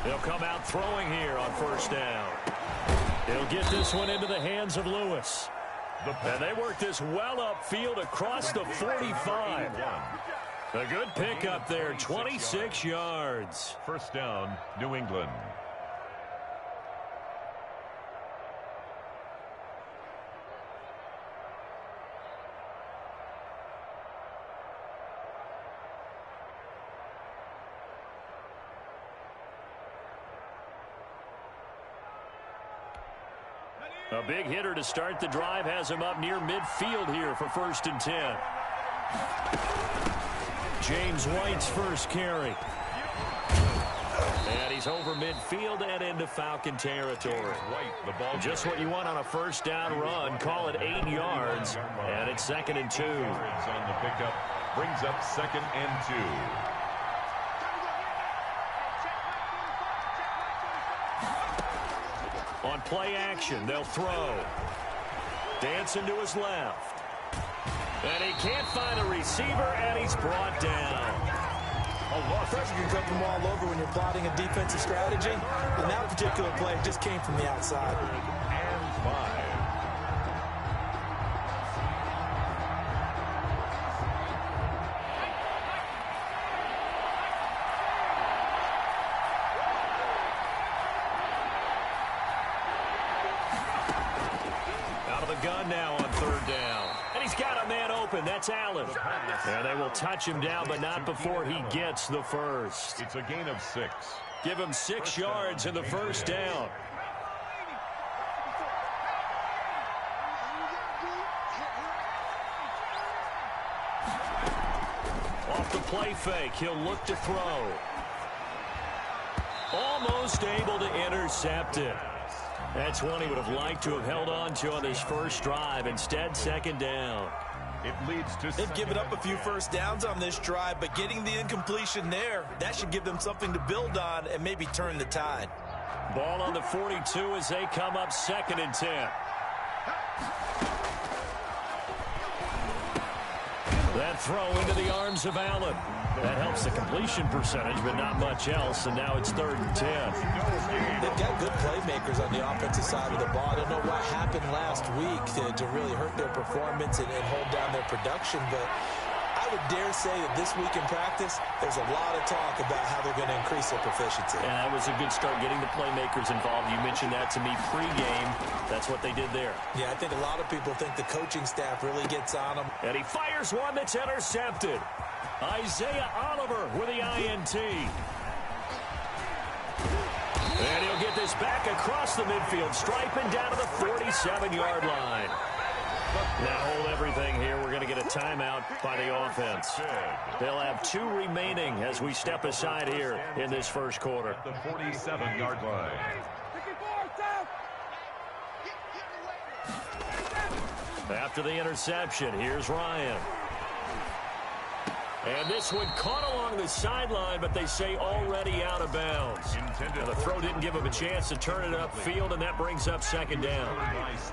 They'll come out throwing here on first down. He'll get this one into the hands of Lewis. And they work this well upfield across the 45. A good pickup there, 26 yards. First down, New England. A big hitter to start the drive has him up near midfield here for 1st and 10. James White's first carry. And he's over midfield and into Falcon territory. Just what you want on a first down run. Call it 8 yards. And it's 2nd and 2. On the pickup brings up 2nd and 2. On play action, they'll throw. Dancing to his left. And he can't find a receiver, and he's brought down. A lot of pressure can come from all over when you're plotting a defensive strategy. And that particular play just came from the outside. And 5. Gun now on 3rd down. And he's got a man open. That's Allen. And they will touch him down, but not before he gets the first. It's a gain of 6. Give him 6 yards in the first down. Off the play fake, he'll look to throw. Almost able to intercept it. That's one he would have liked to have held on to on his first drive. Instead, 2nd down. It leads to They've given up a few first downs on this drive, but getting the incompletion there, that should give them something to build on and maybe turn the tide. Ball on the 42 as they come up 2nd and 10. That throw into the arms of Allen. That helps the completion percentage, but not much else, and now it's 3rd and 10. They've got good playmakers on the offensive side of the ball. I don't know what happened last week to really hurt their performance and hold down their production, but I would dare say that this week in practice, there's a lot of talk about how they're going to increase their proficiency. And that was a good start, getting the playmakers involved. You mentioned that to me pregame. That's what they did there. Yeah, I think a lot of people think the coaching staff really gets on them. And he fires one that's intercepted. Isaiah Oliver with the INT. And he'll get this back across the midfield stripe and down to the 47-yard line. Now hold everything here. We're going to get a timeout by the offense. They'll have 2 remaining as we step aside here in this first quarter. At the 47-yard line. After the interception, here's Ryan. And this one caught along the sideline, but they say already out of bounds. And the throw didn't give him a chance to turn it upfield, and that brings up 2nd down.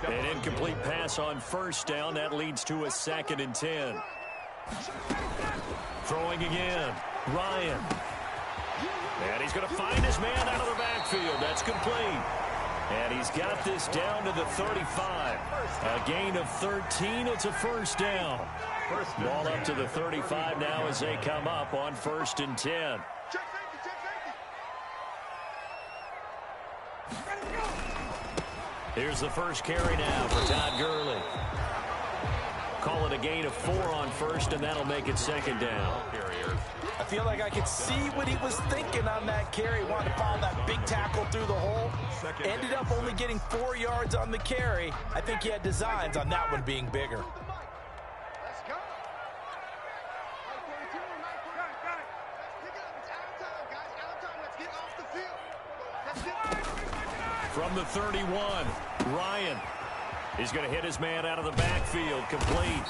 An incomplete pass on 1st down. That leads to a 2nd and 10. Throwing again. Ryan. And he's going to find his man out of the backfield. That's complete. And he's got this down to the 35. A gain of 13. It's a 1st down. Ball up to the 35 now as they come up on 1st and 10. Here's the first carry now for Todd Gurley. Call it a gain of 4 on 1st, and that'll make it 2nd down. I feel like I could see what he was thinking on that carry. Wanted to follow that big tackle through the hole. Ended up only getting 4 yards on the carry. I think he had designs on that one being bigger. From the 31, Ryan. He's going to hit his man out of the backfield, complete.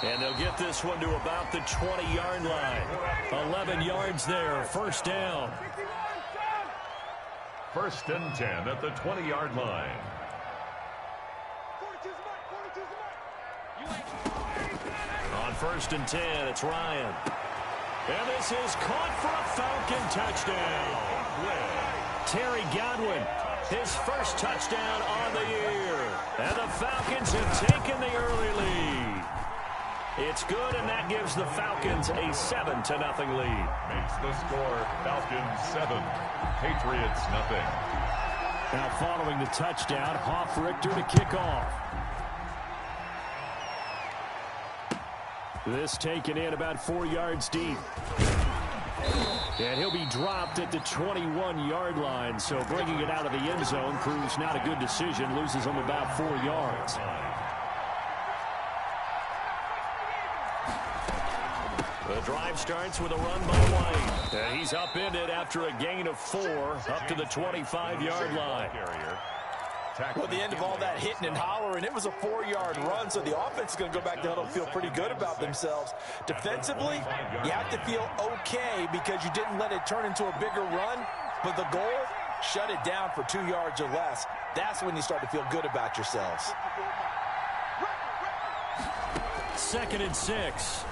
And they'll get this one to about the 20-yard line. 11 yards there, 1st down. 1st and 10 at the 20-yard line. On 1st and 10, it's Ryan. And this is caught for a Falcon touchdown. Terry Godwin, his first touchdown on the year. And the Falcons have taken the early lead. It's good, and that gives the Falcons a 7-0 lead. Makes the score Falcons 7, Patriots 0. Now following the touchdown, Richter to kick off. This taken in about 4 yards deep. And he'll be dropped at the 21-yard line, so bringing it out of the end zone proves not a good decision. Loses him about 4 yards. The drive starts with a run by White. And he's upended after a gain of 4 up to the 25-yard line. Well, at the end of all that hitting and hollering, it was a 4-yard run, so the offense is going to go back to huddle and feel pretty good about themselves. Defensively, you have to feel okay because you didn't let it turn into a bigger run, but the goal, shut it down for 2 yards or less. That's when you start to feel good about yourselves. 2nd and 6.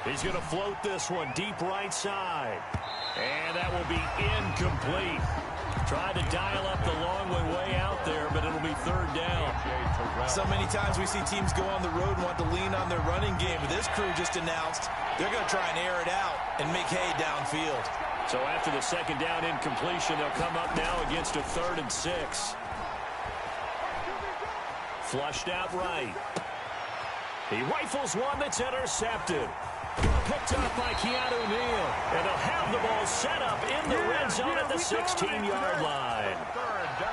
He's going to float this one deep right side. And that will be incomplete. Tried to dial up the long way out there, but it'll be 3rd down. So many times we see teams go on the road and want to lean on their running game. But this crew just announced they're going to try and air it out and make hay downfield. So after the 2nd down incompletion, they'll come up now against a 3rd and 6. Flushed out right. He rifles one that's intercepted. Picked up by Keanu Neal. And they'll have the ball set up in the red zone at the 16-yard line.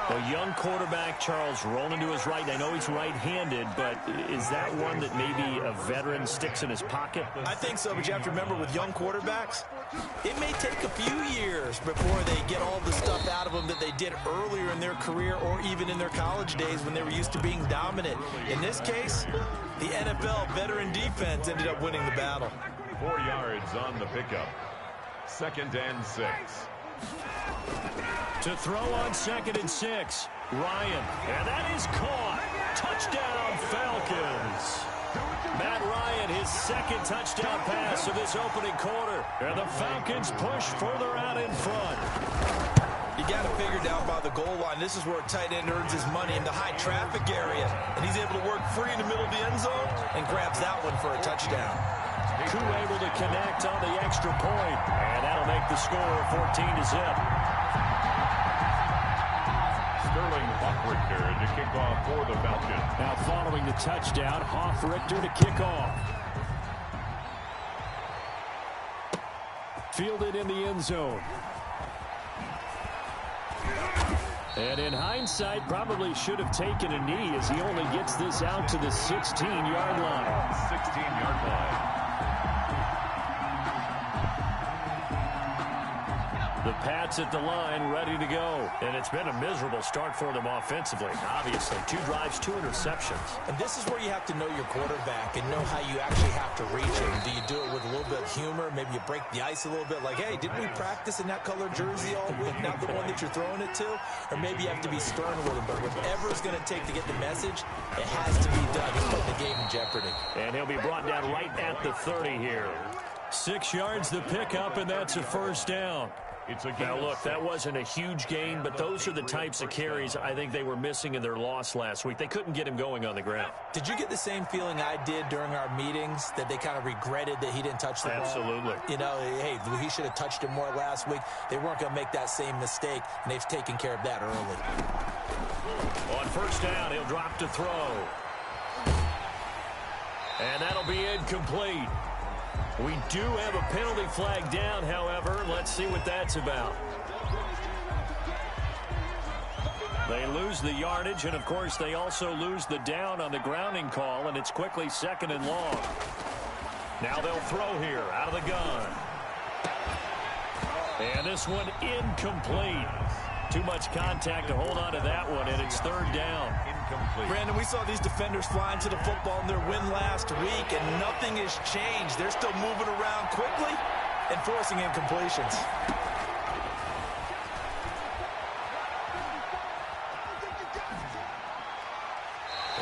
A young quarterback, Charles, rolling to his right. I know he's right-handed, but is that one that maybe a veteran sticks in his pocket? I think so, but you have to remember with young quarterbacks, it may take a few years before they get all the stuff out of them that they did earlier in their career or even in their college days when they were used to being dominant. In this case, the NFL veteran defense ended up winning the battle. 4 yards on the pickup. 2nd and 6. To throw on 2nd and 6. Ryan. And that is caught. Touchdown, Falcons. Matt Ryan, his 2nd touchdown pass of this opening quarter. And the Falcons push further out in front. You got to figure down by the goal line. This is where a tight end earns his money in the high traffic area. And he's able to work free in the middle of the end zone and grabs that one for a touchdown. Koo able to connect on the extra point. And that'll make the score 14-0. Sterling Richter to kick off for the Falcons. Now following the touchdown, Richter to kick off. Fielded in the end zone. And in hindsight, probably should have taken a knee as he only gets this out to the 16-yard line. 16-yard line. The Pats at the line, ready to go. And it's been a miserable start for them offensively. Obviously, 2 drives, 2 interceptions. And this is where you have to know your quarterback and know how you actually have to reach him. Do you do it with a little bit of humor? Maybe you break the ice a little bit, like, hey, didn't we practice in that color jersey all week, not the one that you're throwing it to? Or maybe you have to be stern with him. But whatever it's going to take to get the message, it has to be done. He's putting the game in jeopardy. And he'll be brought down right at the 30 here. 6 yards the pickup, and that's a 1st down. Now, look, that wasn't a huge gain, but those are the types of carries I think they were missing in their loss last week. They couldn't get him going on the ground. Did you get the same feeling I did during our meetings, that they kind of regretted that he didn't touch the ball? Absolutely. You know, hey, he should have touched it more last week. They weren't going to make that same mistake, and they've taken care of that early. On 1st down, he'll drop to throw. And that'll be incomplete. We do have a penalty flag down, however. Let's see what that's about. They lose the yardage, and, of course, they also lose the down on the grounding call, and it's quickly 2nd and long. Now they'll throw here out of the gun. And this one incomplete. Too much contact to hold on to that one, and it's 3rd down. Incomplete. Brandon, we saw these defenders flying to the football in their win last week, and nothing has changed. They're still moving around quickly and forcing incompletions.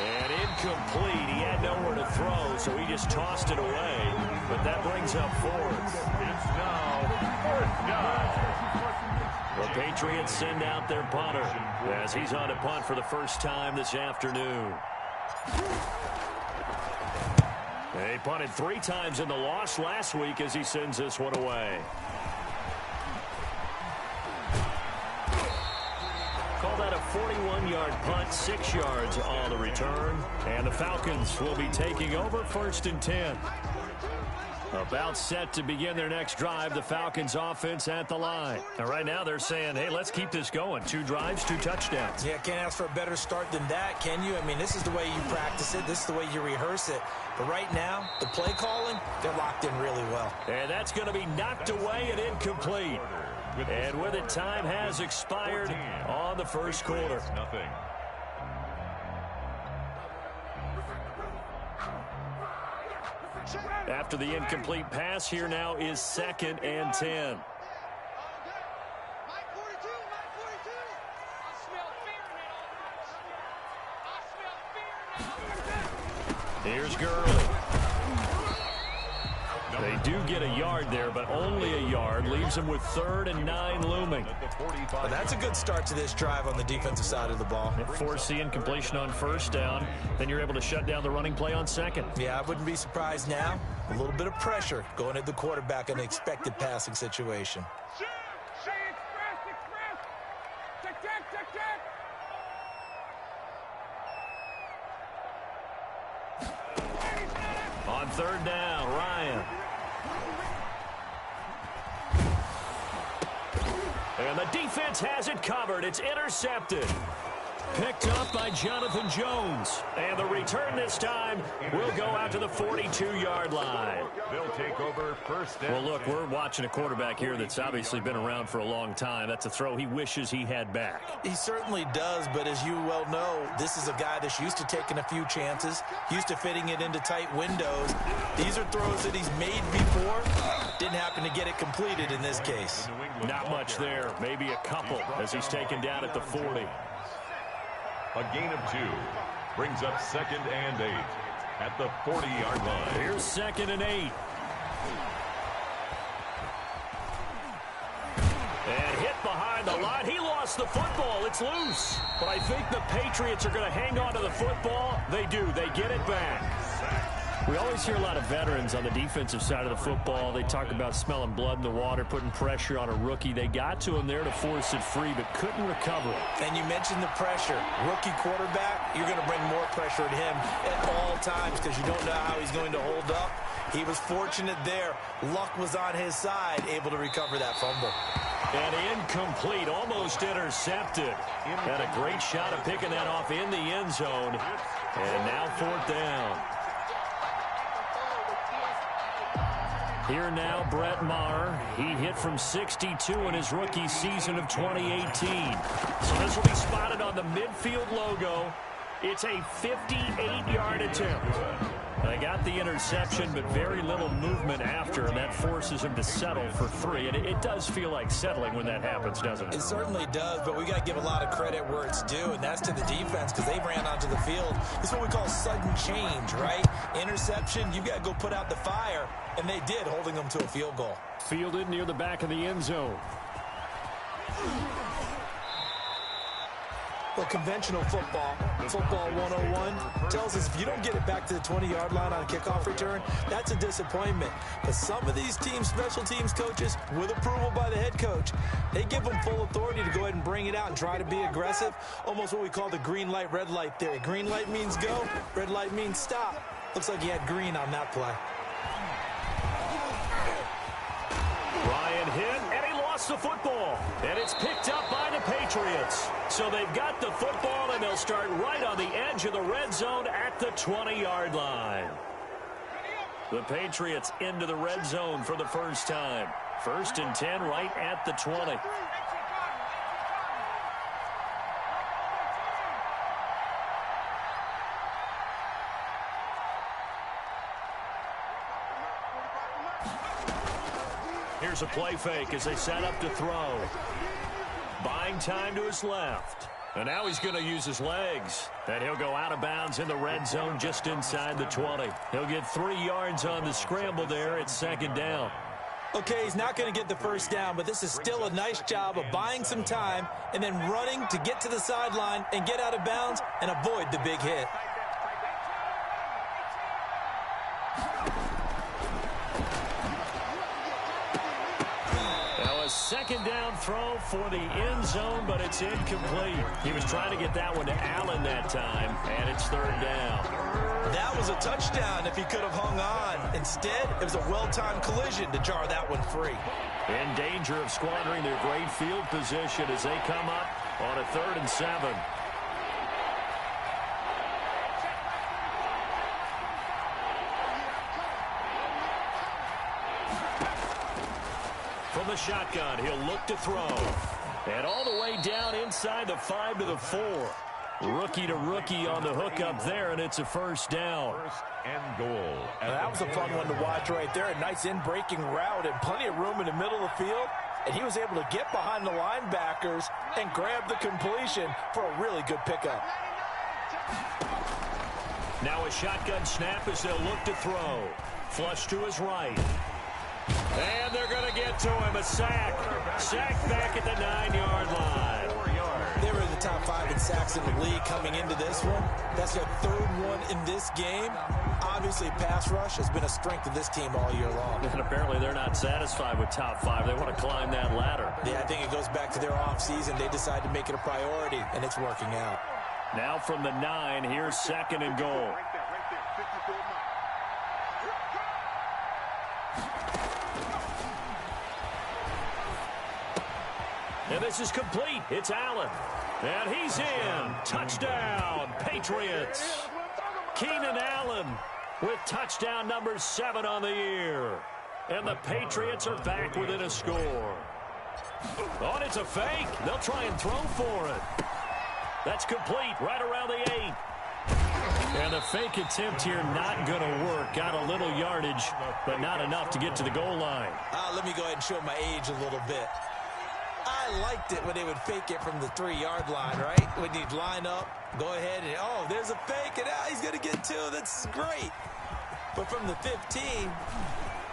And incomplete. He had nowhere to throw, so he just tossed it away. But that brings up 4th. It's now 4th down. The Patriots send out their punter as he's on to punt for the first time this afternoon. They punted 3 times in the loss last week as he sends this one away. Call that a 41-yard punt, 6 yards on the return. And the Falcons will be taking over 1st and 10. About set to begin their next drive, the Falcons offense at the line. And right now they're saying, hey, let's keep this going. 2 drives, 2 touchdowns. Yeah, can't ask for a better start than that, can you? I mean, this is the way you practice it. This is the way you rehearse it. But right now, the play calling, they're locked in really well. And that's going to be knocked away and incomplete. And with it, time has expired on the first quarter. Nothing. After the incomplete pass, here now is 2nd and 10. Here's Gurley. They do get a yard there, but only a yard. Leaves them with 3rd and 9 looming. Well, that's a good start to this drive on the defensive side of the ball. Force the incompletion on 1st down. Then you're able to shut down the running play on 2nd. Yeah, I wouldn't be surprised now. A little bit of pressure going at the quarterback in an expected passing situation. On 3rd down, Ryan. And the defense has it covered. It's intercepted. Picked up by Jonathan Jones. And the return this time will go out to the 42-yard line. They'll take over 1st and Well, look, we're watching a quarterback here that's obviously been around for a long time. That's a throw he wishes he had back. He certainly does, but as you well know, this is a guy that's used to taking a few chances, used to fitting it into tight windows. These are throws that he's made before. Didn't happen to get it completed in this case. Not much there, maybe a couple as he's taken down at the 40. a gain of 2. Brings up 2nd and 8 at the 40-yard line. Here's 2nd and 8. And hit behind the line. He lost the football. It's loose. But I think the Patriots are going to hang on to the football. They do. They get it back. We always hear a lot of veterans on the defensive side of the football. They talk about smelling blood in the water, putting pressure on a rookie. They got to him there to force it free, but couldn't recover it. And you mentioned the pressure. Rookie quarterback, you're going to bring more pressure at him at all times because you don't know how he's going to hold up. He was fortunate there. Luck was on his side, able to recover that fumble. And incomplete, almost intercepted. Had a great shot of picking that off in the end zone. And now 4th down. Here now, Brett Maher. He hit from 62 in his rookie season of 2018. So this will be spotted on the midfield logo. It's a 58-yard attempt. They got the interception, but very little movement after, and that forces him to settle for 3. And it does feel like settling when that happens, doesn't it? It certainly does, but we got to give a lot of credit where it's due, and that's to the defense because they ran onto the field. It's what we call sudden change, right? Interception, you got to go put out the fire, and they did, holding them to a field goal. Fielded near the back of the end zone. Well, conventional football 101, tells us if you don't get it back to the 20-yard line on a kickoff return, that's a disappointment. But some of these teams, special teams coaches, with approval by the head coach, they give them full authority to go ahead and bring it out and try to be aggressive, almost what we call the green light, red light theory. Green light means go, red light means stop. Looks like he had green on that play. Ryan hit, and he lost the football. And it's picked up by the Patriots. So they've got the football, and they'll start right on the edge of the red zone at the 20-yard line. The Patriots into the red zone for the first time. 1st and 10 right at the 20. Here's a play fake as they set up to throw. Buying time to his left. And now he's going to use his legs. And he'll go out of bounds in the red zone just inside the 20. He'll get 3 yards on the scramble there at 2nd down. Okay, he's not going to get the first down, but this is still a nice job of buying some time and then running to get to the sideline and get out of bounds and avoid the big hit. Now a second down throw for the end zone, but it's incomplete. He was trying to get that one to Allen that time, and it's third down. That was a touchdown if he could have hung on. Instead, it was a well-timed collision to jar that one free. In danger of squandering their great field position as they come up on a 3rd and 7. From the shotgun, he'll look to throw. And all the way down inside the 5 to the 4. Rookie to rookie on the hook up there, and it's a first down. First and goal. That was a fun one to watch right there. A nice in-breaking route and plenty of room in the middle of the field. And he was able to get behind the linebackers and grab the completion for a really good pickup. Now a shotgun snap as they'll look to throw. Flush to his right. And they're going to get to him. A sack. Sack back at the 9-yard line. They were in the top 5 in sacks in the league coming into this one. That's their 3rd one in this game. Obviously, pass rush has been a strength of this team all year long. And apparently they're not satisfied with top 5. They want to climb that ladder. Yeah, I think it goes back to their offseason. They decided to make it a priority, and it's working out. Now from the 9, here's 2nd and goal. And this is complete. It's Allen. And he's in. Touchdown, Patriots. Keenan Allen with touchdown number 7 on the year. And the Patriots are back within a score. Oh, it's a fake. They'll try and throw for it. That's complete right around the 8. And the fake attempt here not going to work. Got a little yardage, but not enough to get to the goal line. Let me go ahead and show my age a little bit. I liked it when they would fake it from the 3-yard line, right? When you'd line up, go ahead and, oh, there's a fake, and he's going to get 2. That's great. But from the 15,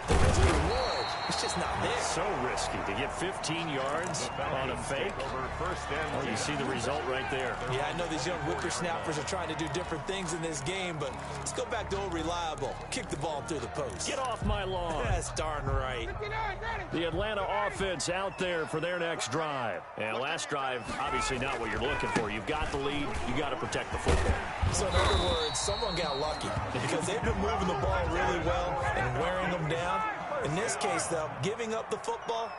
the risk reward, it's just not there. So risky to get 15 yards on a fake. Oh, you see the result right there. Yeah, I know these young whippersnappers are trying to do different things in this game, but let's go back to old reliable. Kick the ball through the post. Get off my lawn. That's darn right. The Atlanta offense out there for their next drive. And last drive, obviously not what you're looking for. You've got the lead. You got to protect the football. So in other words, someone got lucky because they've been moving the ball really well and wearing them down. In this case, though, giving up the football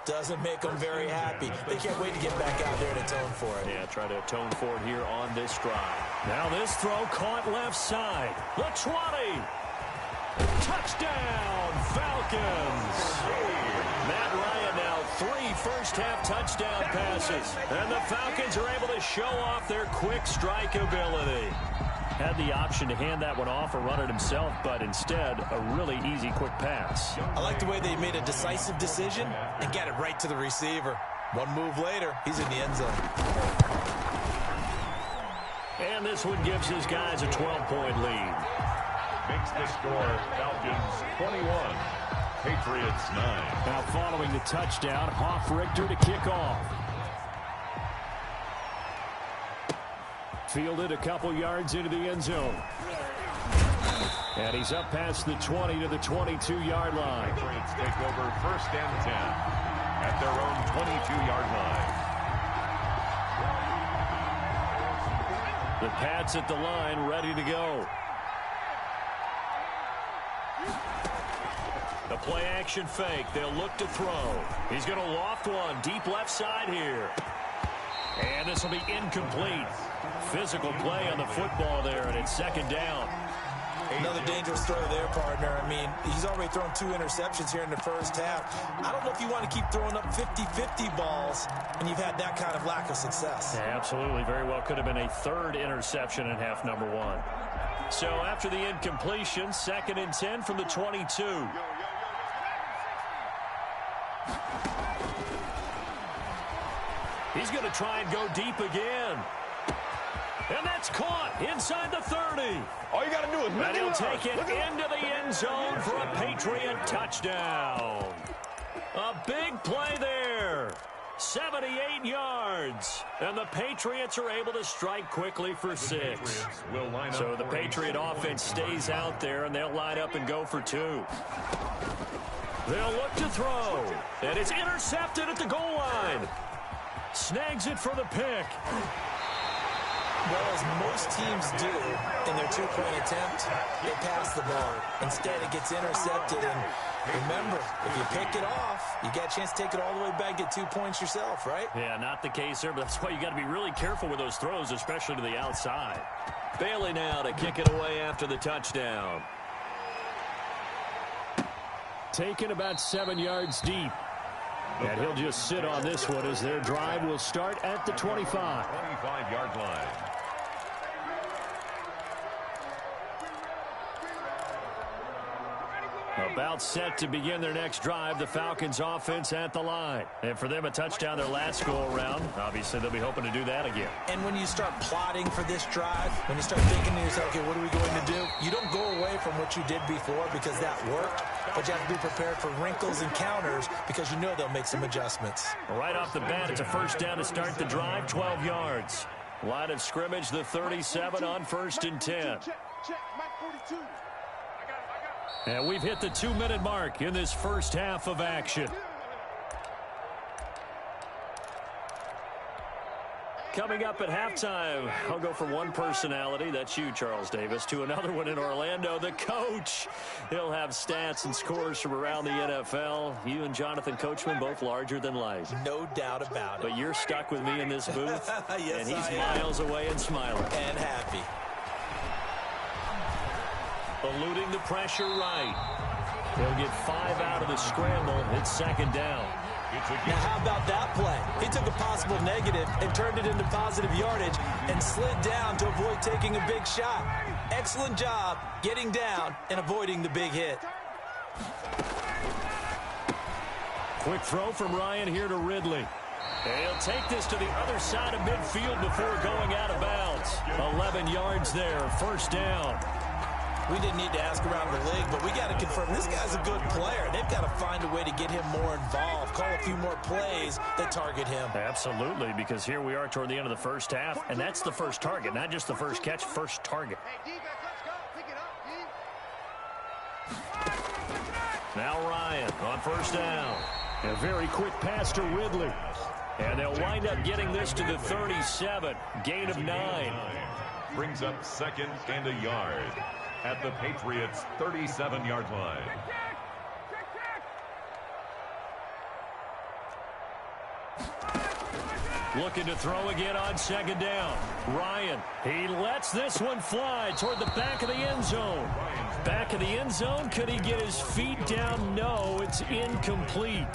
doesn't make them very happy. They can't wait to get back out there and atone for it. Yeah, try to atone for it here on this drive. Now this throw caught left side. The 20. Touchdown, Falcons. Matt Ryan now 3 first-half touchdown passes. And the Falcons are able to show off their quick strike ability. Had the option to hand that one off or run it himself, but instead, a really easy, quick pass. I like the way they made a decisive decision and got it right to the receiver. One move later, he's in the end zone. And this one gives his guys a 12-point lead. Makes the score Falcons 21, Patriots 9. Now following the touchdown, Hoff-Richter to kick off. Fielded a couple yards into the end zone. And he's up past the 20 to the 22-yard line. Patriots take over 1st and 10 at their own 22-yard line. The Pats at the line, ready to go. The play-action fake. They'll look to throw. He's going to loft one deep left side here. And this will be incomplete. Physical play on the football there, and it's 2nd down. Another dangerous throw there, partner. I mean, he's already thrown 2 interceptions here in the first half. I don't know if you want to keep throwing up 50-50 balls when you've had that kind of lack of success. Yeah, absolutely. Very well could have been a 3rd interception in half number 1. So after the incompletion, 2nd and 10 from the 22. He's going to try and go deep again. And that's caught inside the 30. All you got to do is and he'll take it into the end zone for a Patriot touchdown. A big play there. 78 yards. And the Patriots are able to strike quickly for 6. So the Patriot offense stays out there, and they'll line up and go for 2. They'll look to throw. And it's intercepted at the goal line. Snags it for the pick. Well, as most teams do in their two-point attempt, they pass the ball. Instead, it gets intercepted. And remember, if you pick it off, you get a chance to take it all the way back, get 2 points yourself, right? Yeah, not the case there, but that's why you got to be really careful with those throws, especially to the outside. Bailey now to kick it away after the touchdown. Taken about 7 yards deep. And he'll just sit on this one as their drive will start at the 25. 25-yard line. About set to begin their next drive, the Falcons offense at the line. And for them, a touchdown their last go-around. Obviously, they'll be hoping to do that again. And when you start plotting for this drive, when you start thinking to yourself, okay, what are we going to do? You don't go away from what you did before because that worked, but you have to be prepared for wrinkles and counters because you know they'll make some adjustments. Right off the bat, it's a first down to start the drive, 12 yards. Line of scrimmage, the 37 on 1st and 10. And we've hit the 2-minute mark in this first half of action. Coming up at halftime, I'll go from one personality, that's you, Charles Davis, to another one in Orlando, the coach. He'll have stats and scores from around the NFL. You and Jonathan Coachman, both larger than life. No doubt about it. But you're stuck with me in this booth, yes, and he's miles away and smiling. And happy. Eluding the pressure right. He'll get 5 out of the scramble. It's 2nd down. Now, how about that play? He took a possible negative and turned it into positive yardage and slid down to avoid taking a big shot. Excellent job getting down and avoiding the big hit. Quick throw from Ryan here to Ridley. And he'll take this to the other side of midfield before going out of bounds. 11 yards there, 1st down. We didn't need to ask around the league, but we got to confirm this guy's a good player. They've got to find a way to get him more involved, call a few more plays that target him. Absolutely, because here we are toward the end of the first half, and that's the first target, not just the first catch, first target. Now Ryan on 1st down. A very quick pass to Ridley. And they'll wind up getting this to the 37. Gain of 9. Brings up 2nd and a yard at the Patriots' 37-yard line. Looking to throw again on 2nd down. Ryan, he lets this one fly toward the back of the end zone. Back of the end zone, could he get his feet down? No, it's incomplete.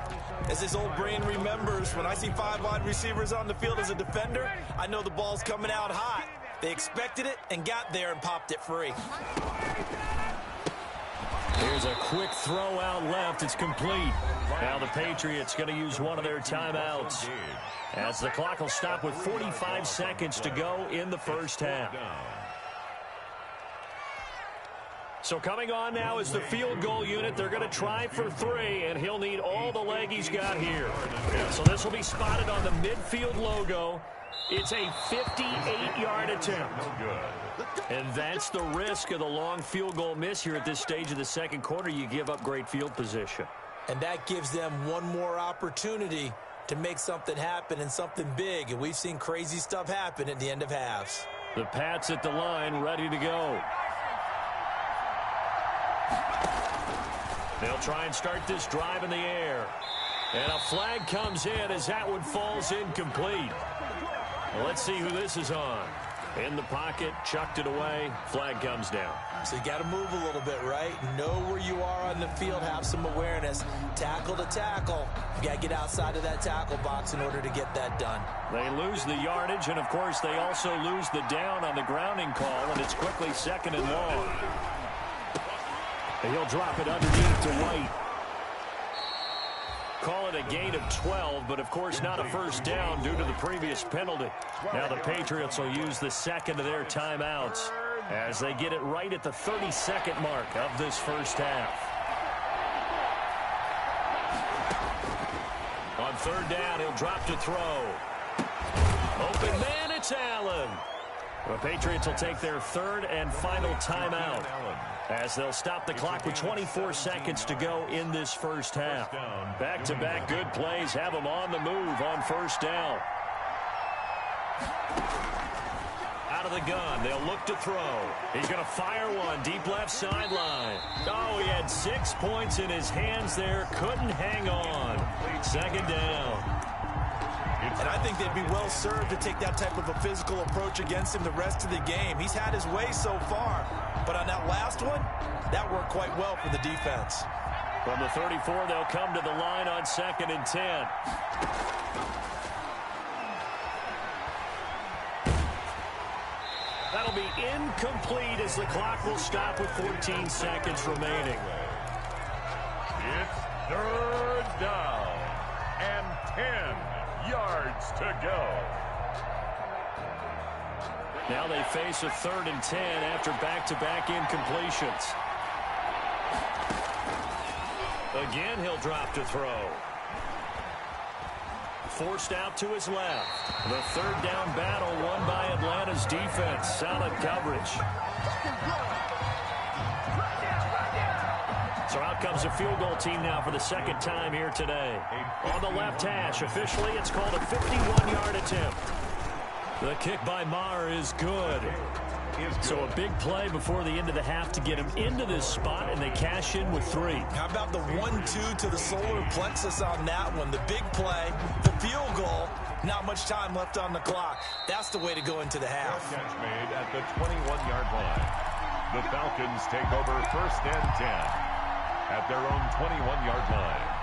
As his old brain remembers, when I see 5 wide receivers on the field as a defender, I know the ball's coming out hot. They expected it and got there and popped it free. Here's a quick throw out left. It's complete. Now the Patriots going to use one of their timeouts as the clock will stop with 45 seconds to go in the first half. So coming on now is the field goal unit. They're going to try for 3, and he'll need all the leg he's got here. So this will be spotted on the midfield logo. It's a 58-yard attempt. And that's the risk of the long field goal miss here at this stage of the second quarter. You give up great field position. And that gives them one more opportunity to make something happen and something big. And we've seen crazy stuff happen at the end of halves. The Pats at the line, ready to go. They'll try and start this drive in the air. And a flag comes in as that one falls incomplete. Well, let's see who this is on. In the pocket, chucked it away, flag comes down. So you got to move a little bit, right? Know where you are on the field, have some awareness. Tackle to tackle. You got to get outside of that tackle box in order to get that done. They lose the yardage, and of course they also lose the down on the grounding call, and it's quickly 2nd and long. And he'll drop it underneath to White. Call it a gain of 12, but of course not a first down due to the previous penalty. Now the Patriots will use the 2nd of their timeouts as they get it right at the 32nd mark of this first half. On third down, he'll drop to throw. Open man, it's Allen. The Patriots will take their third and final timeout as they'll stop the clock with 24 seconds to go in this first half. Back-to-back good plays have them on the move on first down. Out of the gun, they'll look to throw. He's going to fire one deep left sideline. Oh, he had 6 points in his hands there. Couldn't hang on. Second down. And I think they'd be well served to take that type of a physical approach against him the rest of the game. He's had his way so far, but on that last one, that worked quite well for the defense. From the 34, they'll come to the line on 2nd and 10. That'll be incomplete as the clock will stop with 14 seconds remaining. It's third down and 10 yards to go. Now they face a 3rd and 10 after back-to-back incompletions. Again, he'll drop to throw. Forced out to his left. The 3rd down battle won by Atlanta's defense. Solid coverage. So out comes a field goal team now for the 2nd time here today. On the left hash, officially it's called a 51-yard attempt. The kick by Maher is good. So a big play before the end of the half to get him into this spot, and they cash in with 3. How about the 1-2 to the solar plexus on that one? The big play, the field goal, not much time left on the clock. That's the way to go into the half. Catch made at the 21-yard line. The Falcons take over 1st and 10 at their own 21-yard line.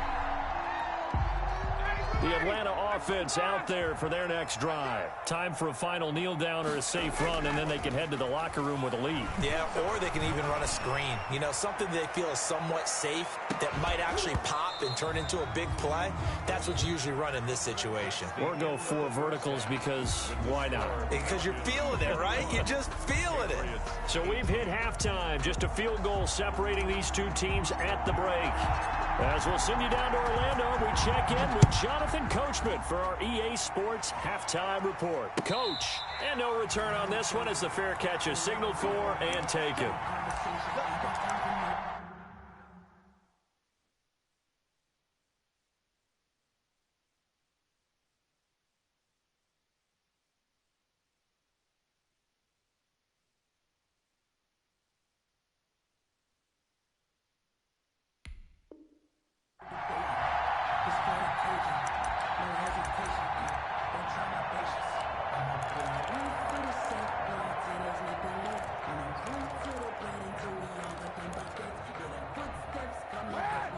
The Atlanta offense out there for their next drive. Time for a final kneel down or a safe run, and then they can head to the locker room with a lead. Yeah, or they can even run a screen. You know, something they feel is somewhat safe that might actually pop and turn into a big play. That's what you usually run in this situation. Or go 4 verticals because why not? Because you're feeling it, right? You're just feeling it. So we've hit halftime. Just a field goal separating these two teams at the break. As we'll send you down to Orlando, we check in with Jonathan Coachman for our EA Sports Halftime Report. Coach, and no return on this one as the fair catch is signaled for and taken.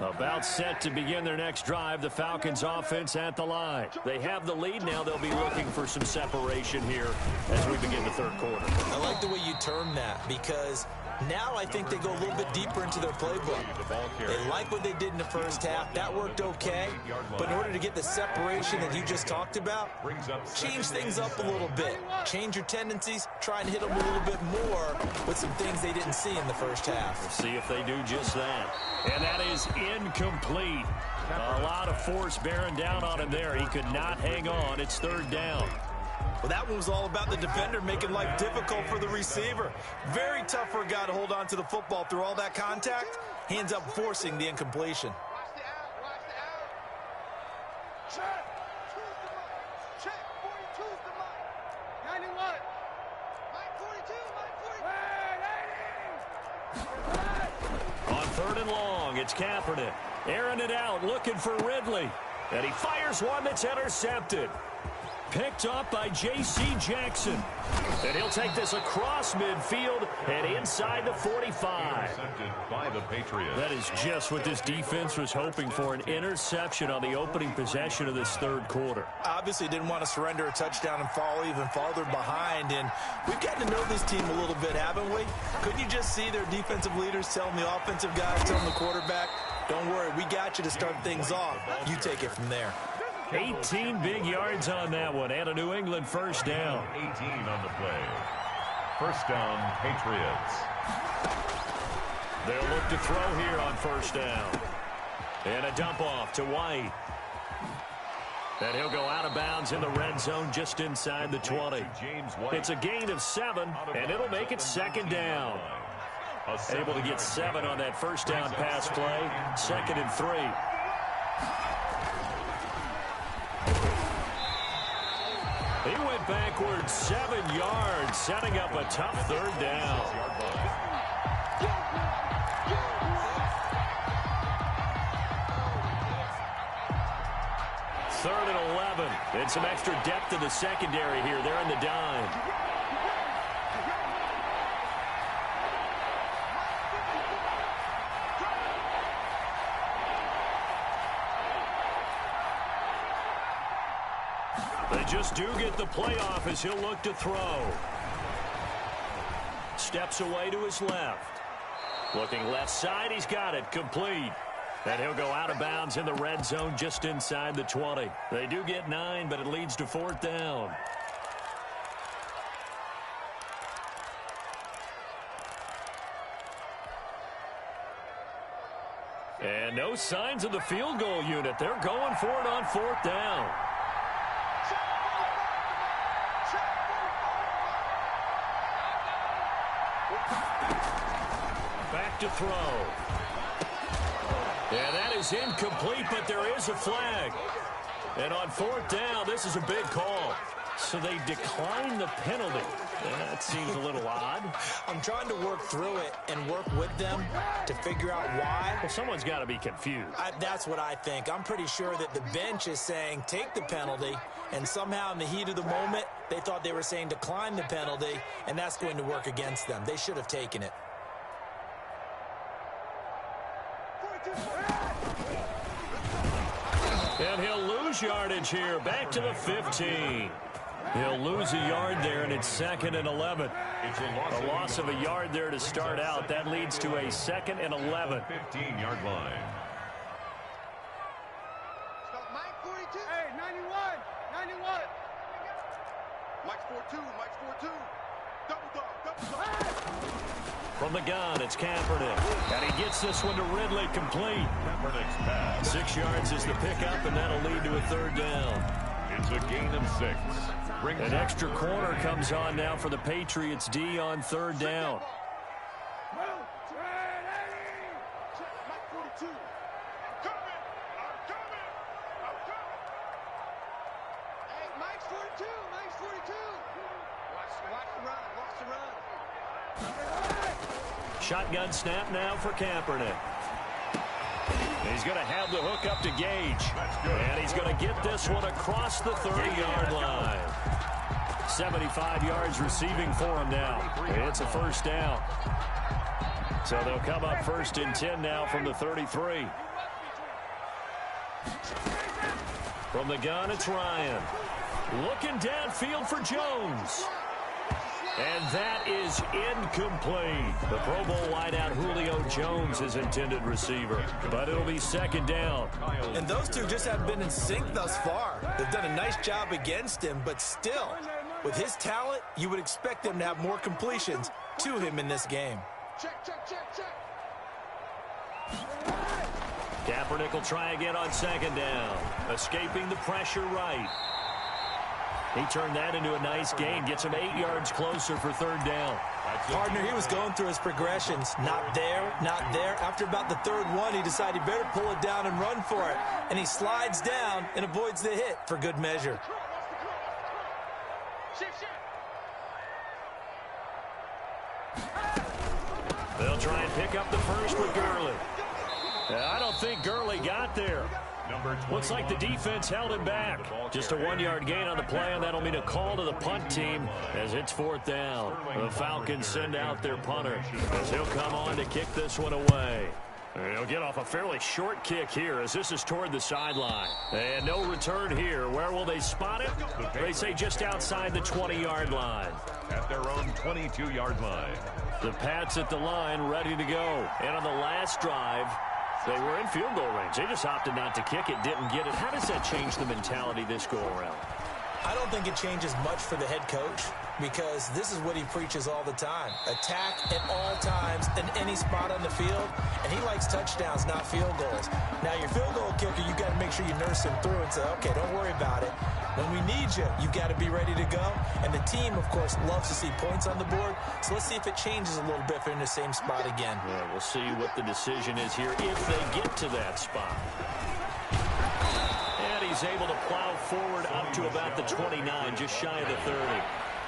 About set to begin their next drive, the Falcons offense at the line. They have the lead. Now they'll be looking for some separation here as we begin the 3rd quarter. I like the way you term that because now I think they go a little bit deeper into their playbook. They like what they did in the first half. That worked okay. But in order to get the separation that you just talked about, change things up a little bit. Change your tendencies. Try and hit them a little bit more with some things they didn't see in the first half. We'll see if they do just that. And that is incomplete. A lot of force bearing down on him there. He could not hang on. It's 3rd down. Well, that one was all about the defender making life difficult for the receiver. Very tough for a guy to hold on to the football through all that contact. He ends up forcing the incompletion. On 3rd and long, it's Kaepernick. Airing it out, looking for Ridley. And he fires one that's intercepted. Picked up by J.C. Jackson. And he'll take this across midfield and inside the 45. Intercepted by the Patriots. That is just what this defense was hoping for, an interception on the opening possession of this 3rd quarter. Obviously didn't want to surrender a touchdown and fall even farther behind. And we've gotten to know this team a little bit, haven't we? Couldn't you just see their defensive leaders telling the offensive guys, telling the quarterback, don't worry, we got you to start things off. You take it from there. 18 big yards on that one, and a New England 1st down. 18 on the play. 1st down, Patriots. They'll look to throw here on 1st down. And a dump off to White. And he'll go out of bounds in the red zone just inside the 20. It's a gain of 7, and it'll make it second down. Able to get 7 on that first down pass play. 2nd and 3. He went backwards 7 yards, setting up a tough 3rd down. 3rd and 11. And some extra depth in the secondary here. They're in the dime. They just do get the playoff as he'll look to throw. Steps away to his left. Looking left side, he's got it. Complete. And he'll go out of bounds in the red zone just inside the 20. They do get 9, but it leads to 4th down. And no signs of the field goal unit. They're going for it on 4th down. Back to throw. Yeah, that is incomplete, but there is a flag. And on 4th down, this is a big call. So they decline the penalty. That seems a little odd. I'm trying to work through it and work with them to figure out why. Well, someone's got to be confused. That's what I think. I'm pretty sure that the bench is saying take the penalty, and somehow in the heat of the moment, they thought they were saying decline the penalty, and that's going to work against them. They should have taken it. And he'll lose yardage here. Back to the 15. He'll lose a yard there, and it's 2nd and 11. A loss of a yard there to start out. That leads to a 2nd and 11. 15-yard line. Mike 42. Hey, 91. 91. Mike's 42. Mike's 42. Double dog. Double dog. From the gun, it's Kaepernick. And he gets this one to Ridley, complete. Kaepernick's pass. 6 yards is the pickup, and that'll lead to a 3rd down. It's a gain of 6. An extra corner comes on now for the Patriots D on 3rd down. Mike 42. I'm coming. I'm coming. I'm coming. Hey, Mike's 42. Mike's 42. Watch the run. Watch the run. Shotgun snap now for Kaepernick. He's going to have the hook up to Gage. And he's going to get this one across the 30-yard line. 75 yards receiving for him now. It's a 1st down. So they'll come up 1st and 10 now from the 33. From the gun, it's Ryan. Looking downfield for Jones. And that is incomplete. The Pro Bowl wideout Julio Jones is intended receiver. But it'll be 2nd down. And those two just haven't been in sync thus far. They've done a nice job against him, but still, with his talent, you would expect them to have more completions to him in this game. Check, check, check, check. Kaepernick will try again on 2nd down. Escaping the pressure right. He turned that into a nice gain. Gets him 8 yards closer for 3rd down. Partner, he was going through his progressions. Not there, not there. After about the 3rd one, he decided he better pull it down and run for it. And he slides down and avoids the hit for good measure. They'll try and pick up the first with Gurley. I don't think Gurley got there. Looks like the defense held him back. Just a 1-yard gain on the play, and that'll mean a call to the punt team as it's 4th down. The Falcons send out their punter as he'll come on to kick this one away. He'll get off a fairly short kick here as this is toward the sideline. And no return here. Where will they spot it? They say just outside the 20-yard line. At their own 22-yard line. The Pats at the line ready to go. And on the last drive, they were in field goal range. They just opted not to kick it, didn't get it. How does that change the mentality this go around? I don't think it changes much for the head coach because this is what he preaches all the time. Attack at all times in any spot on the field, and he likes touchdowns, not field goals. Now, your field goal kicker, you got to make sure you nurse him through and say, okay, don't worry about it. When we need you, you got to be ready to go. And the team, of course, loves to see points on the board. So let's see if it changes a little bit if they're in the same spot again. Yeah, we'll see what the decision is here if they get to that spot. And he's able to plow forward up to about the 29, just shy of the 30.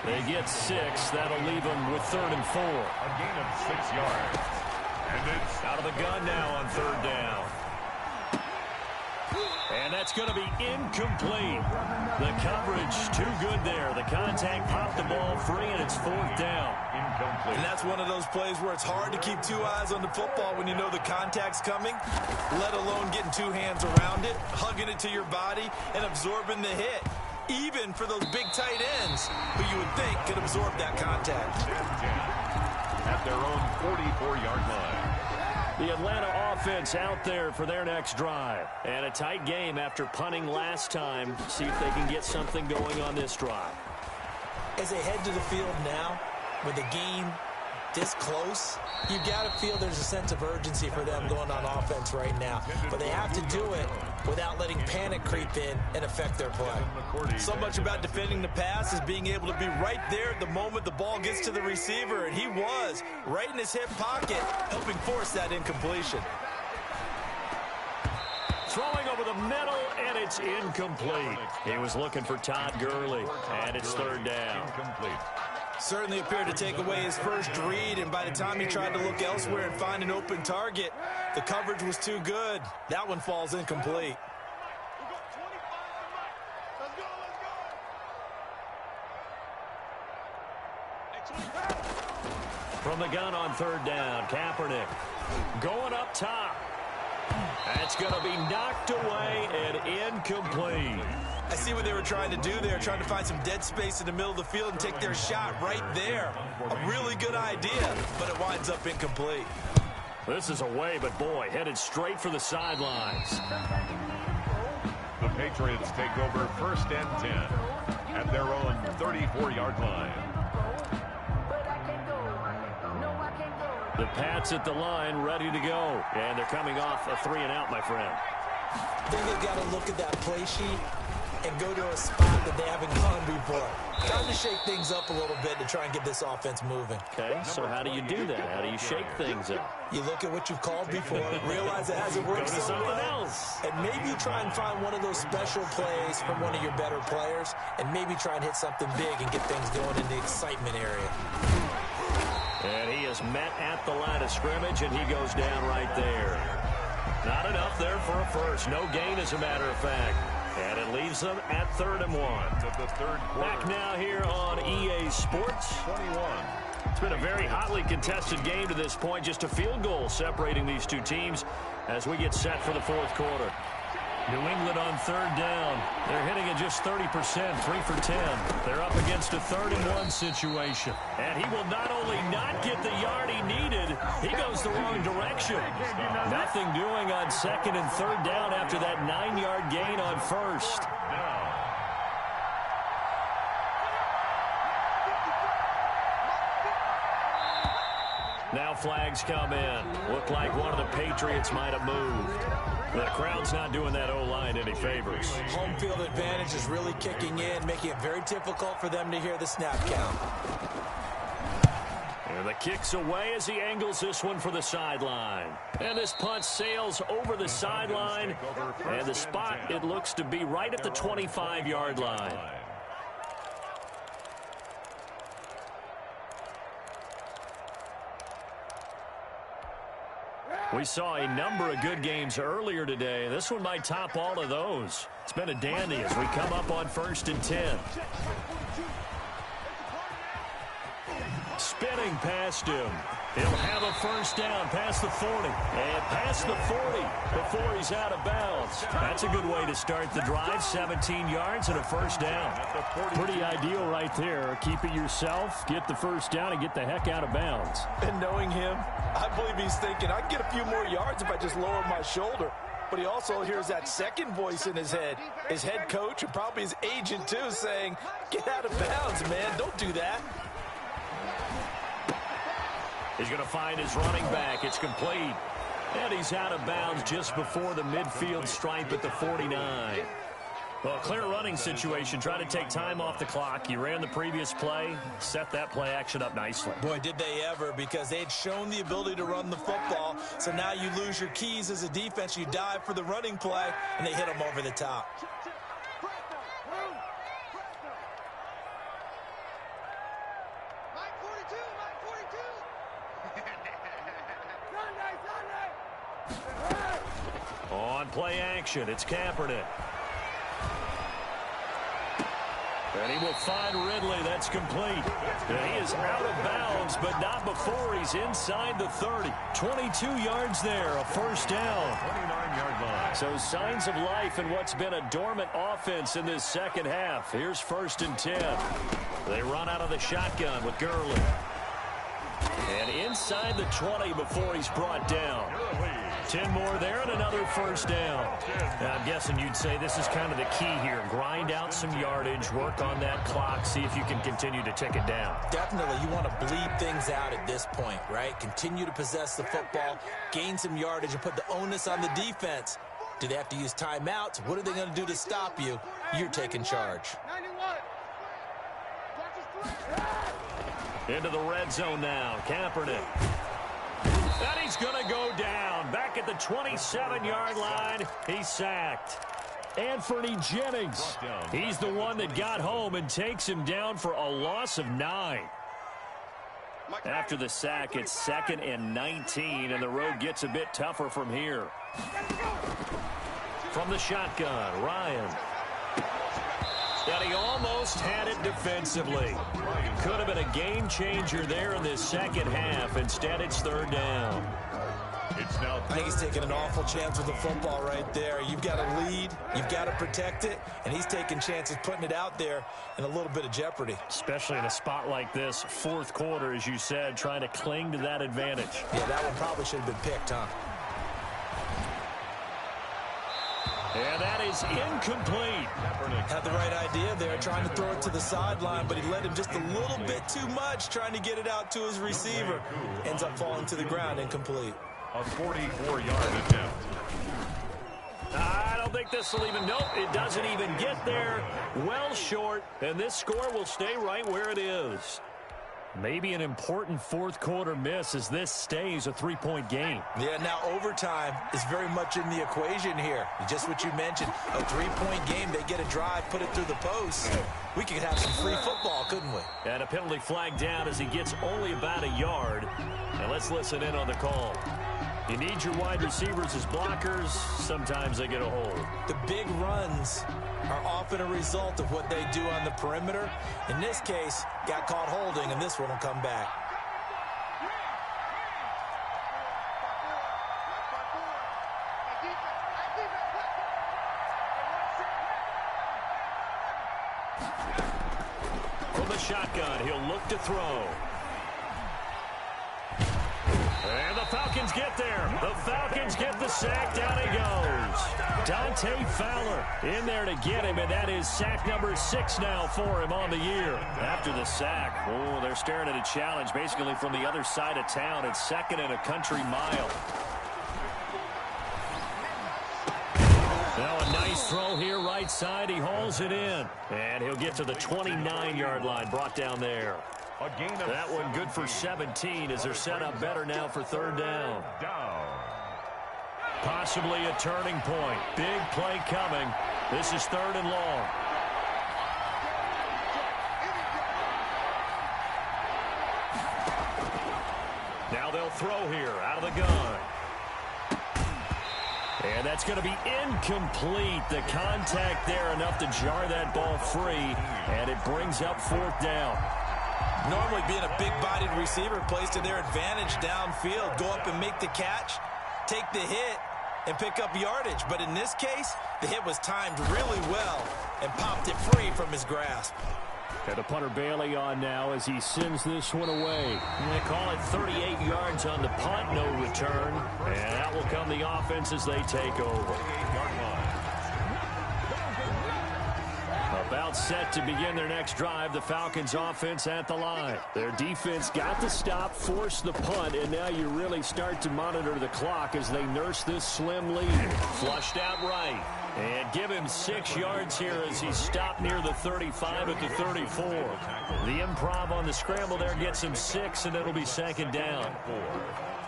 They get 6. That'll leave them with 3rd and 4. A gain of 6 yards. And it's out of the gun now on 3rd down. And that's going to be incomplete. The coverage too good there. The contact popped the ball free, and it's 4th down. incomplete. And that's one of those plays where it's hard to keep 2 eyes on the football when you know the contact's coming, let alone getting 2 hands around it, hugging it to your body, and absorbing the hit. Even for those big tight ends who you would think could absorb that contact. At their own 44-yard line. The Atlanta offense out there for their next drive. And a tight game after punting last time. See if they can get something going on this drive. As they head to the field now, with the game this close, you got to feel there's a sense of urgency for them going on offense right now. But they have to do it without letting panic creep in and affect their play. So much about defending the pass is being able to be right there at the moment the ball gets to the receiver, and he was right in his hip pocket, helping force that incompletion. Throwing over the middle, and it's incomplete. He was looking for Todd Gurley, and it's 3rd down. Incomplete. Certainly appeared to take away his first read, and by the time he tried to look elsewhere and find an open target, the coverage was too good. That one falls incomplete. From the gun on 3rd down, Kaepernick going up top. That's going to be knocked away and incomplete. I see what they were trying to do there, trying to find some dead space in the middle of the field and take their shot right there. A really good idea, but it winds up incomplete. This is away, but boy, headed straight for the sidelines. The Patriots take over 1st and 10 at their own 34-yard line. The Pats at the line, ready to go. And they're coming off a 3-and-out, my friend. I think they've got to look at that play sheet and go to a spot that they haven't gone before. Time to shake things up a little bit to try and get this offense moving. Okay, so how do you do that? How do you shake things up? You look at what you've called before, realize it hasn't worked Go to so something well, else. and maybe try and find one of those special plays from one of your better players, and maybe try and hit something big and get things going in the excitement area. And he is met at the line of scrimmage, and he goes down right there. Not enough there for a first. No gain, as a matter of fact. And it leaves them at 3rd and 1. Back now here on EA Sports. 21. It's been a very hotly contested game to this point. Just a field goal separating these two teams as we get set for the 4th quarter. New England on 3rd down. They're hitting at just 30%, 3 for 10. They're up against a 3rd and 1 situation. And he will not only not get the yard he needed, he goes the wrong direction. Nothing doing on 2nd and 3rd down after that 9-yard gain on 1st. Now flags come in. Look like one of the Patriots might have moved. The crowd's not doing that O-line any favors. Home field advantage is really kicking in, making it very difficult for them to hear the snap count. And the kick's away as he angles this one for the sideline. And this punt sails over the sideline. And the spot, it looks to be right at the 25-yard line. We saw a number of good games earlier today. This one might top all of those. It's been a dandy as we come up on 1st and 10. Spinning past him. He'll have a 1st down past the 40. And past the 40 before he's out of bounds. That's a good way to start the drive. 17 yards and a 1st down. Pretty ideal right there. Keep it yourself, get the 1st down, and get the heck out of bounds. And knowing him, I believe he's thinking, I can get a few more yards if I just lower my shoulder. but he also hears that second voice in his head coach and probably his agent too saying, get out of bounds, man, don't do that. He's going to find his running back. It's complete. And he's out of bounds just before the midfield stripe at the 49. Well, clear running situation. Try to take time off the clock. You ran the previous play, set that play action up nicely. Boy, did they ever, because they had shown the ability to run the football. So now you lose your keys as a defense. You dive for the running play, and they hit them over the top. On play action, it's Kaepernick. And he will find Ridley. That's complete. And he is out of bounds, but not before he's inside the 30. 22 yards there, a first down. 29-yard line. So signs of life in what's been a dormant offense in this second half. Here's 1st and 10. They run out of the shotgun with Gurley. And inside the 20 before he's brought down. 10 more there and another first down. Now, I'm guessing you'd say this is kind of the key here. Grind out some yardage, work on that clock, see if you can continue to tick it down. Definitely. You want to bleed things out at this point, right? Continue to possess the football, gain some yardage, and put the onus on the defense. Do they have to use timeouts? What are they going to do to stop you? You're taking charge. Into the red zone now. Kaepernick. And he's going to go down. Back at the 27-yard line. He's sacked. Anthony Jennings. He's the one that got home and takes him down for a loss of 9. After the sack, it's 2nd and 19, and the road gets a bit tougher from here. From the shotgun, Ryan. And he almost had it defensively. Could have been a game changer there in this second half. Instead, it's 3rd down. I think he's taking an awful chance with the football right there. You've got to lead, you've got to protect it, and he's taking chances putting it out there in a little bit of jeopardy. Especially in a spot like this, 4th quarter, as you said, trying to cling to that advantage. Yeah, that one probably should have been picked, huh? And that is incomplete. Had the right idea there, trying to throw it to the sideline, but he led him just a little bit too much, trying to get it out to his receiver. Ends up falling to the ground, incomplete. A 44-yard attempt. I don't think this will even, nope, it doesn't even get there. Well short, and this score will stay right where it is. Maybe an important 4th quarter miss as this stays a 3-point game. Yeah, now overtime is very much in the equation here. Just what you mentioned, a 3-point game, they get a drive, put it through the post. We could have some free football, couldn't we? And a penalty flag down as he gets only about a yard. Now let's listen in on the call. You need your wide receivers as blockers. Sometimes they get a hold. The big runs are often a result of what they do on the perimeter. In this case, got caught holding, and this one will come back. From the shotgun, he'll look to throw. And the Falcons get there. The Falcons get the sack. Down he goes. Dante Fowler in there to get him, and that is sack number 6 now for him on the year. After the sack, oh, they're staring at a challenge basically from the other side of town. It's 2nd and a country mile. Now a nice throw here right side. He hauls it in, and he'll get to the 29-yard line, brought down there. That one good for 17 as they're set up better now for 3rd down. Possibly a turning point. Big play coming. This is 3rd and long. Now they'll throw here out of the gun. And that's going to be incomplete. The contact there enough to jar that ball free, and it brings up 4th down. Normally being a big-bodied receiver plays to their advantage downfield. Go up and make the catch, take the hit, and pick up yardage. But in this case, the hit was timed really well and popped it free from his grasp. And the punter Bailey on now as he sends this one away. And they call it 38 yards on the punt, no return. And out will come the offense as they take over. About set to begin their next drive, the Falcons offense at the line. Their defense got the stop, forced the punt, and now you really start to monitor the clock as they nurse this slim lead. Flushed out right. And give him 6 yards here as he's stopped near the 35 at the 34. The improv on the scramble there gets him 6, and it'll be second down.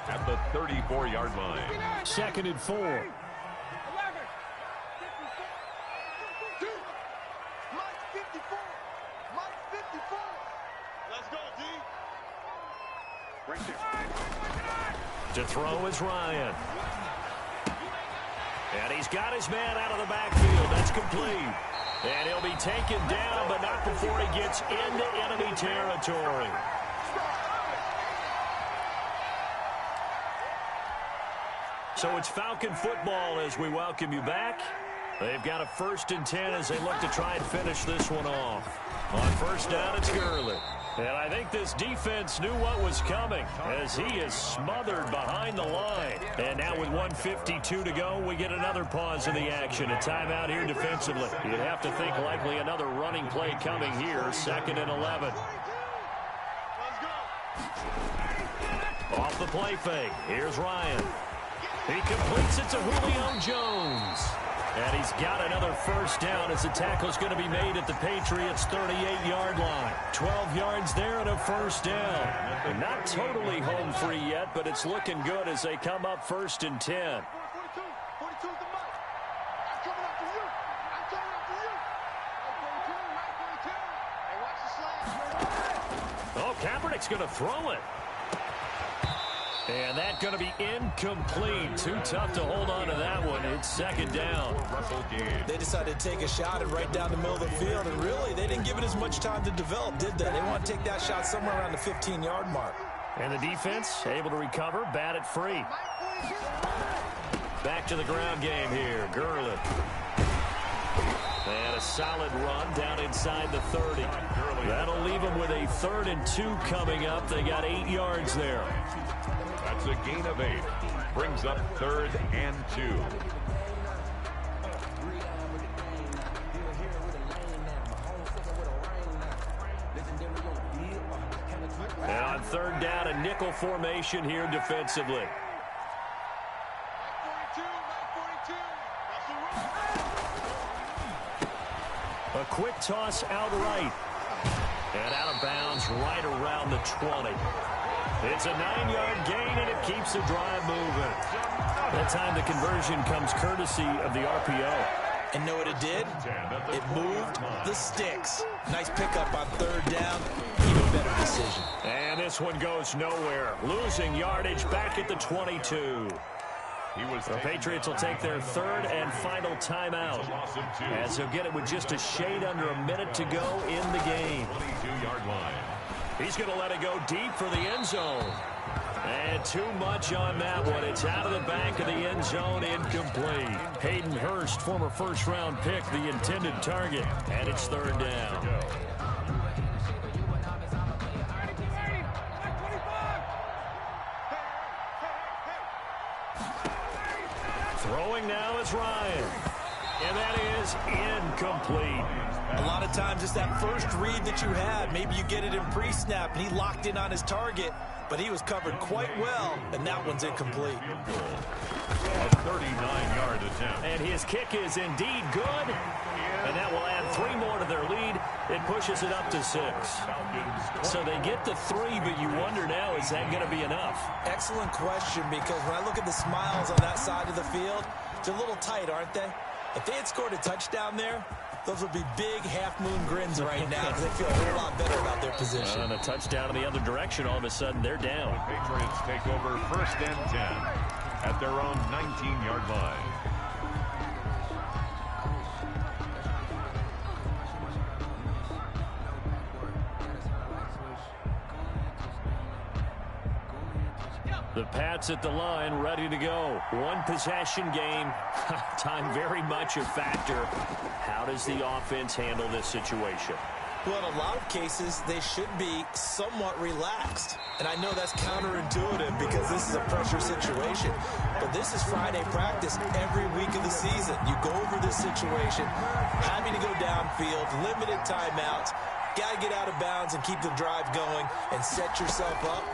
At the 34-yard line. 2nd and 4. To throw is Ryan. And he's got his man out of the backfield. That's complete. And he'll be taken down, but not before he gets into enemy territory. So it's Falcon football as we welcome you back. They've got a 1st and 10 as they look to try and finish this one off. On 1st down, it's Gurley. And I think this defense knew what was coming as he is smothered behind the line. And now with 1:52 to go, we get another pause in the action. A timeout here defensively. You'd have to think likely another running play coming here. 2nd and 11. Off the play fake. Here's Ryan. He completes it to Julio Jones. And he's got another 1st down as the tackle's going to be made at the Patriots' 38-yard line. 12 yards there and a 1st down. They're not totally home free yet, but it's looking good as they come up 1st and 10. Oh, Kaepernick's going to throw it. And that's going to be incomplete. Too tough to hold on to that one. It's 2nd down. They decided to take a shot and right down the middle of the field, and really, they didn't give it as much time to develop, did they? They want to take that shot somewhere around the 15-yard mark. And the defense able to recover, bat it free. Back to the ground game here. Gurley. And a solid run down inside the 30. That'll leave them with a 3rd and 2 coming up. They got 8 yards there. That's a gain of 8. Brings up 3rd and 2. And on 3rd down, a nickel formation here defensively. A quick toss out right. And out of bounds right around the 20. It's a 9-yard gain, and it keeps the drive moving. That time the conversion comes courtesy of the RPO. And know what it did? It moved the sticks. Nice pickup on 3rd down. Even better decision. And this one goes nowhere. Losing yardage back at the 22. The Patriots will take their 3rd and final timeout as they'll get it with just a shade under a minute to go in the game. 22-yard line. He's going to let it go deep for the end zone. And too much on that one. It's out of the back of the end zone, incomplete. Hayden Hurst, former 1st-round pick, the intended target. And it's 3rd down. Throwing now is Ryan. And that is incomplete. A lot of times it's that first read that you had. Maybe you get it in pre-snap, and he locked in on his target, but he was covered quite well, and that one's incomplete. A 39-yard attempt. And his kick is indeed good, and that will add 3 more to their lead. It pushes it up to 6. So they get the 3, but you wonder now, is that going to be enough? Excellent question, because when I look at the smiles on that side of the field, they're a little tight, aren't they? If they had scored a touchdown there, those would be big half-moon grins right now because they feel a whole lot better about their position. And a touchdown in the other direction, all of a sudden they're down. The Patriots take over 1st and 10 at their own 19-yard line. The Pats at the line, ready to go. One possession game. Time very much a factor. How does the offense handle this situation? Well, in a lot of cases, they should be somewhat relaxed. And I know that's counterintuitive because this is a pressure situation. But this is Friday practice every week of the season. You go over this situation, having to go downfield, limited timeouts, got to get out of bounds and keep the drive going and set yourself up.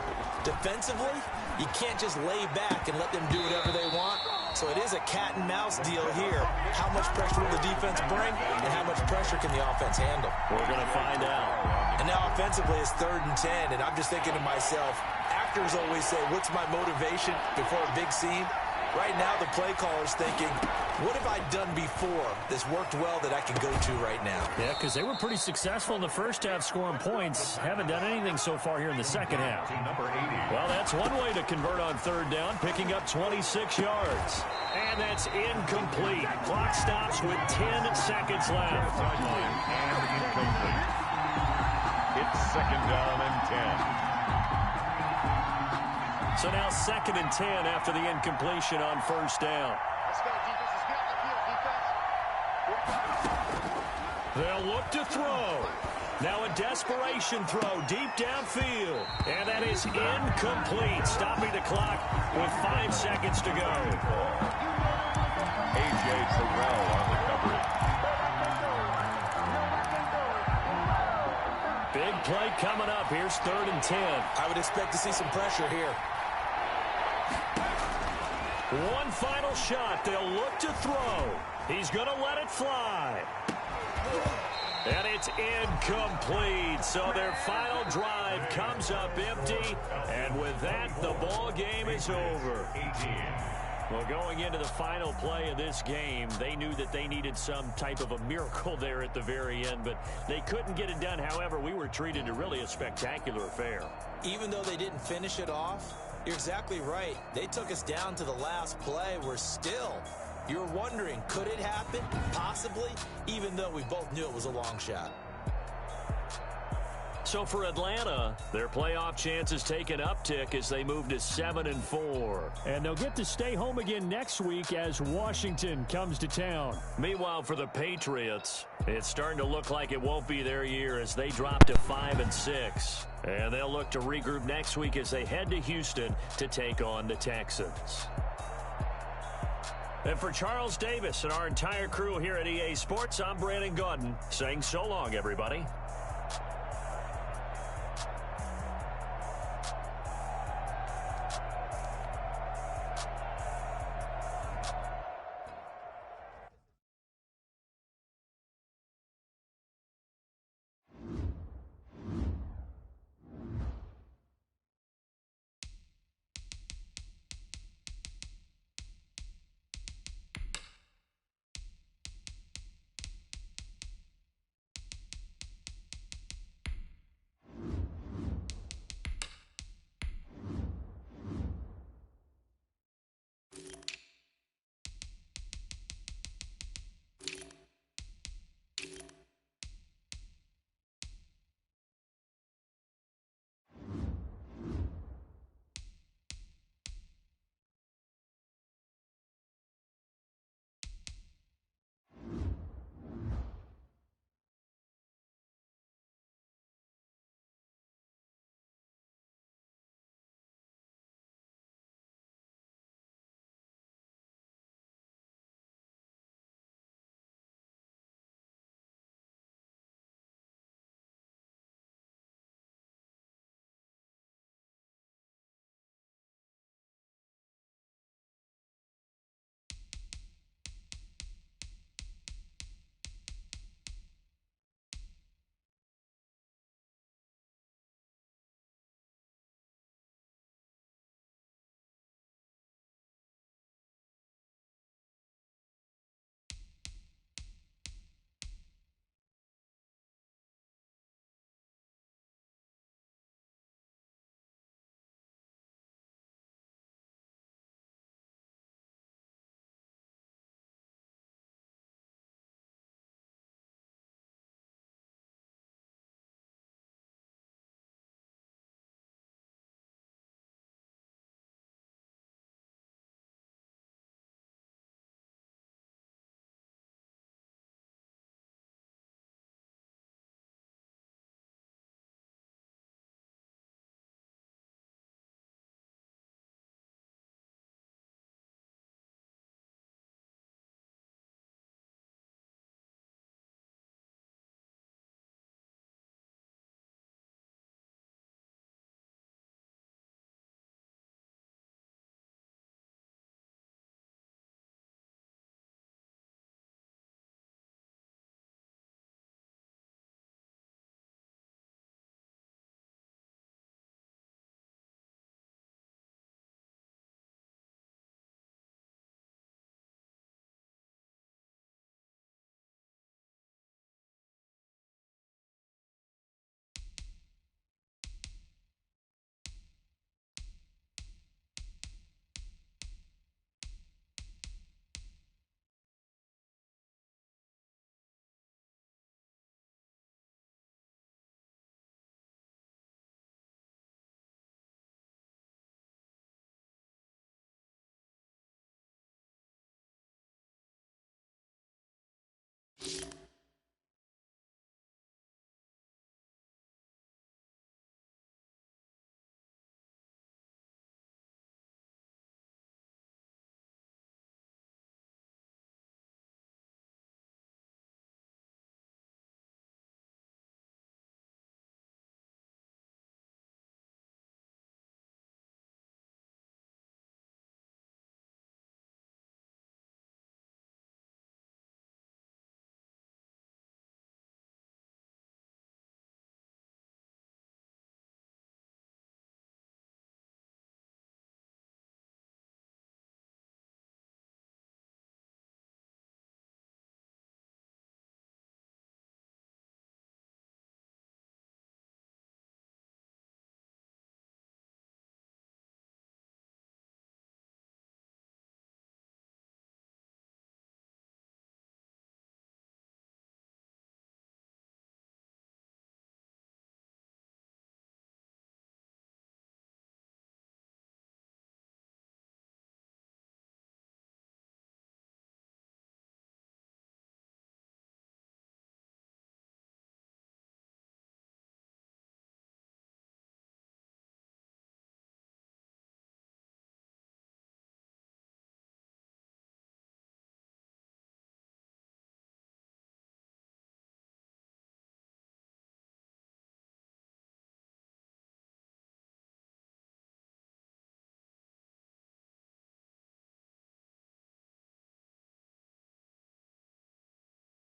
Defensively, you can't just lay back and let them do whatever they want. So it is a cat and mouse deal here. How much pressure will the defense bring and how much pressure can the offense handle? We're going to find out. And now offensively it's 3rd and 10, and I'm just thinking to myself, actors always say, what's my motivation before a big scene? Right now the play caller's thinking, what have I done before that's worked well that I can go to right now? Yeah, because they were pretty successful in the first half scoring points. Haven't done anything so far here in the second half. Well, that's one way to convert on 3rd down, picking up 26 yards. And that's incomplete. Clock stops with 10 seconds left. Sideline and incomplete. It's 2nd down and 10. So now 2nd and 10 after the incompletion on 1st down. Let's go, defense. Let's get out the field, defense. They'll look to throw. Now a desperation throw deep downfield. And that is incomplete, stopping the clock with 5 seconds to go. A.J. Terrell on the coverage. Big play coming up. Here's 3rd and 10. I would expect to see some pressure here. One final shot. They'll look to throw. He's going to let it fly. And it's incomplete. So their final drive comes up empty. And with that, the ball game is over. Well, going into the final play of this game, they knew that they needed some type of a miracle there at the very end, but they couldn't get it done. However, we were treated to really a spectacular affair. Even though they didn't finish it off, you're exactly right. They took us down to the last play. We're still, you're wondering, could it happen? Possibly, even though we both knew it was a long shot. So for Atlanta, their playoff chances take an uptick as they move to 7-4. And they'll get to stay home again next week as Washington comes to town. Meanwhile, for the Patriots, it's starting to look like it won't be their year as they drop to 5-6. And they'll look to regroup next week as they head to Houston to take on the Texans. And for Charles Davis and our entire crew here at EA Sports, I'm Brandon Gaudin saying so long, everybody.